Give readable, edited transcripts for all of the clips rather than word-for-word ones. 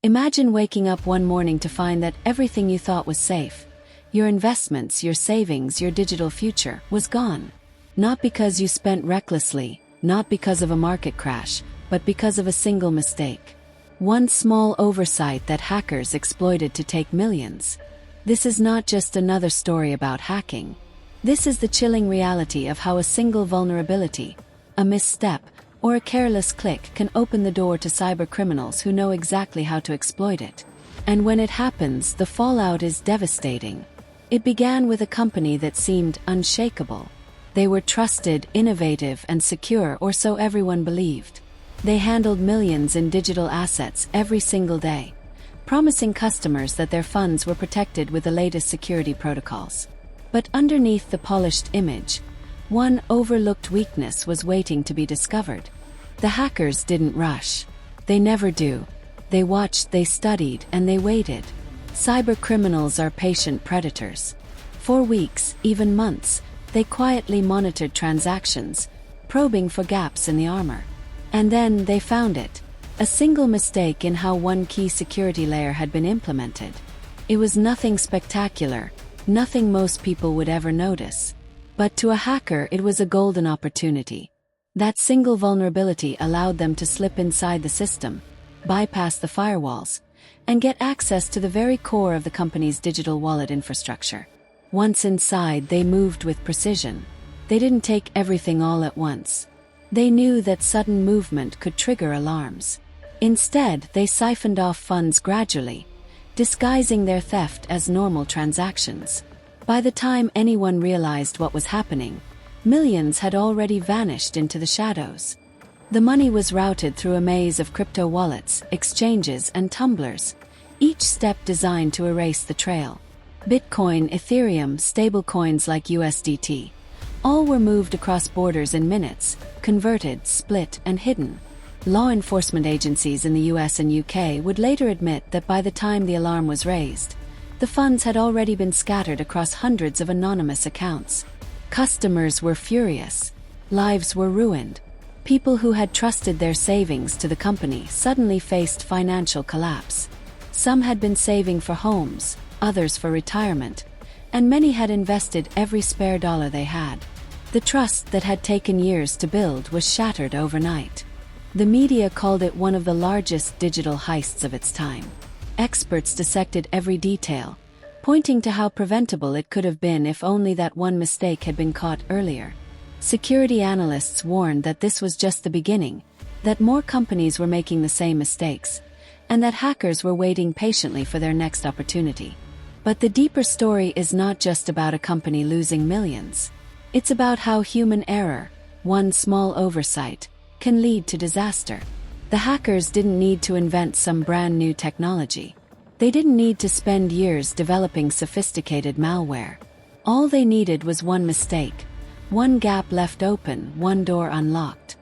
Imagine waking up one morning to find that everything you thought was safe, your investments, your savings, your digital future, was gone. Not because you spent recklessly, not because of a market crash, but because of a single mistake. One small oversight that hackers exploited to take millions. This is not just another story about hacking. This is the chilling reality of how a single vulnerability, a misstep, or a careless click can open the door to cybercriminals who know exactly how to exploit it. And when it happens, the fallout is devastating. It began with a company that seemed unshakable. They were trusted, innovative, and secure, or so everyone believed. They handled millions in digital assets every single day, promising customers that their funds were protected with the latest security protocols. But underneath the polished image, one overlooked weakness was waiting to be discovered. The hackers didn't rush. They never do. They watched, they studied, and they waited. Cybercriminals are patient predators. For weeks, even months, they quietly monitored transactions, probing for gaps in the armor. And then they found it. A single mistake in how one key security layer had been implemented. It was nothing spectacular, nothing most people would ever notice. But to a hacker, it was a golden opportunity. That single vulnerability allowed them to slip inside the system, bypass the firewalls, and get access to the very core of the company's digital wallet infrastructure. Once inside, they moved with precision. They didn't take everything all at once. They knew that sudden movement could trigger alarms. Instead, they siphoned off funds gradually, disguising their theft as normal transactions. By the time anyone realized what was happening, millions had already vanished into the shadows. The money was routed through a maze of crypto wallets, exchanges, and tumblers, each step designed to erase the trail. Bitcoin, Ethereum, stablecoins like USDT, all were moved across borders in minutes, converted, split, and hidden. Law enforcement agencies in the US and UK would later admit that by the time the alarm was raised, the funds had already been scattered across hundreds of anonymous accounts. Customers were furious. Lives were ruined. People who had trusted their savings to the company suddenly faced financial collapse. Some had been saving for homes, others for retirement, and many had invested every spare dollar they had. The trust that had taken years to build was shattered overnight. The media called it one of the largest digital heists of its time. Experts dissected every detail, pointing to how preventable it could have been if only that one mistake had been caught earlier. Security analysts warned that this was just the beginning, that more companies were making the same mistakes, and that hackers were waiting patiently for their next opportunity. But the deeper story is not just about a company losing millions. It's about how human error, one small oversight, can lead to disaster. The hackers didn't need to invent some brand new technology. They didn't need to spend years developing sophisticated malware. All they needed was one mistake, one gap left open, one door unlocked.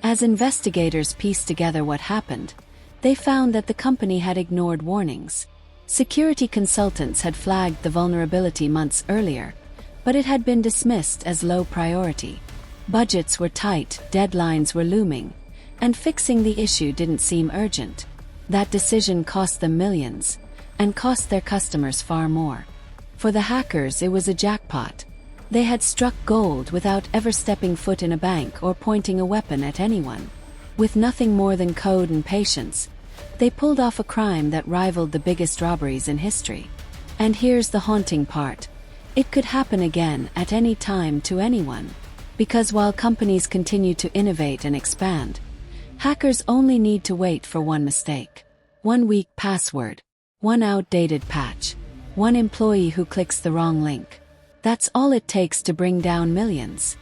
As investigators pieced together what happened, they found that the company had ignored warnings. Security consultants had flagged the vulnerability months earlier, but it had been dismissed as low priority. Budgets were tight, deadlines were looming, and fixing the issue didn't seem urgent. That decision cost them millions, and cost their customers far more. For the hackers, it was a jackpot. They had struck gold without ever stepping foot in a bank or pointing a weapon at anyone. With nothing more than code and patience, they pulled off a crime that rivaled the biggest robberies in history. And here's the haunting part. It could happen again at any time to anyone. Because while companies continue to innovate and expand, hackers only need to wait for one mistake. One weak password, one outdated patch, one employee who clicks the wrong link. That's all it takes to bring down millions.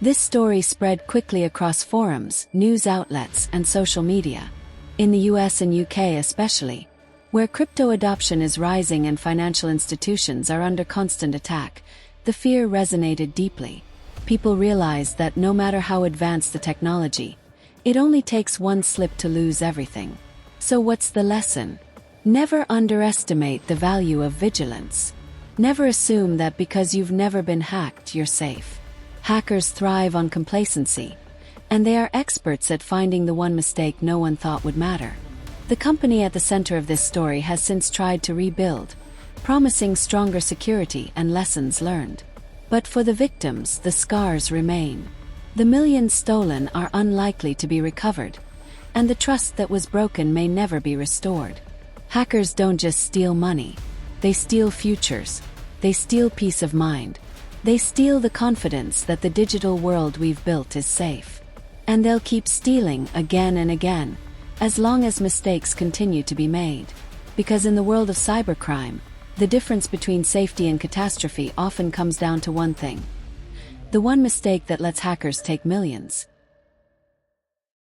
This story spread quickly across forums, news outlets, and social media. In the US and UK especially, where crypto adoption is rising and financial institutions are under constant attack, the fear resonated deeply. People realized that no matter how advanced the technology, it only takes one slip to lose everything. So what's the lesson? Never underestimate the value of vigilance. Never assume that because you've never been hacked, you're safe. Hackers thrive on complacency, and they are experts at finding the one mistake no one thought would matter. The company at the center of this story has since tried to rebuild, promising stronger security and lessons learned. But for the victims, the scars remain. The millions stolen are unlikely to be recovered, and the trust that was broken may never be restored. Hackers don't just steal money. They steal futures. They steal peace of mind. They steal the confidence that the digital world we've built is safe. And they'll keep stealing again and again, as long as mistakes continue to be made. Because in the world of cybercrime, the difference between safety and catastrophe often comes down to one thing. The one mistake that lets hackers take millions.